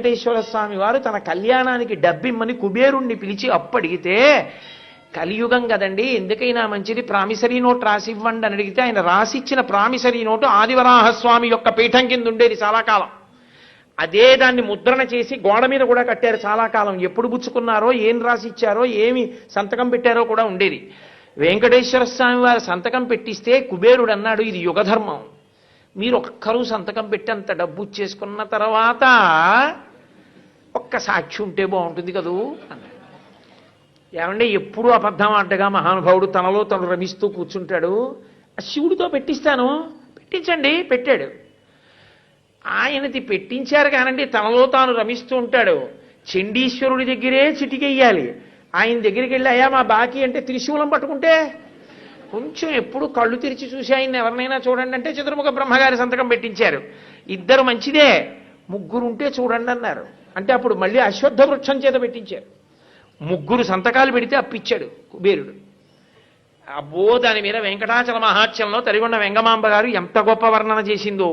వెంకటేశ్వర స్వామి వారు తన కళ్యాణానికి డబ్బిమ్మని కుబేరుణ్ణి పిలిచి అప్పడిగితే, కలియుగం కదండి, ఎందుకైనా మంచిది ప్రామిసరీ నోట్ రాసి ఇవ్వండి అని అడిగితే ఆయన రాసిచ్చిన ప్రామిసరీ నోటు ఆదివరాహస్వామి యొక్క పీఠం కింద ఉండేది చాలా కాలం. అదే దాన్ని ముద్రణ చేసి గోడ మీద కూడా కట్టారు చాలా కాలం. ఎప్పుడు పుచ్చుకున్నారో, ఏం రాసిచ్చారో, ఏమి సంతకం పెట్టారో కూడా ఉండేది. వెంకటేశ్వర స్వామి వారు సంతకం పెట్టిస్తే కుబేరుడు అన్నాడు, ఇది యుగధర్మం, మీరు ఒక్కరూ సంతకం పెట్టి అంత డబ్బు చేసుకున్న తర్వాత ఒక్క సాక్షి ఉంటే బాగుంటుంది కదూ అన్నాడు. ఏమంటే ఎప్పుడూ అబద్ధం ఆడ్డగా మహానుభావుడు తనలో తను రమిస్తూ కూర్చుంటాడు. శివుడితో పెట్టిస్తాను, పెట్టించండి, పెట్టాడు. ఆయనది పెట్టించారు కానండి, తనలో తాను రమిస్తూ ఉంటాడు. చండీశ్వరుడి దగ్గరే చిటికెయ్యాలి. ఆయన దగ్గరికి వెళ్ళి అయ్యా మా బాకీ అంటే త్రిశూలం పట్టుకుంటే కొంచెం ఎప్పుడు కళ్ళు తెరిచి చూసి ఆయన ఎవరినైనా చూడండి అంటే చతుర్ముఖ బ్రహ్మగారి సంతకం పెట్టించారు. ఇద్దరు మంచిదే, ముగ్గురు ఉంటే చూడండి అన్నారు. అంటే అప్పుడు మళ్ళీ అశ్వత్థ వృక్షం చేత పెట్టించారు. ముగ్గురు సంతకాలు పెడితే అప్పిచ్చాడు కుబేరుడు. అబ్బో, దాని మీద వెంకటాచల మహాత్యంలో తరిగొండ వెంగమాంబ గారు ఎంత గొప్ప వర్ణన చేసిందో.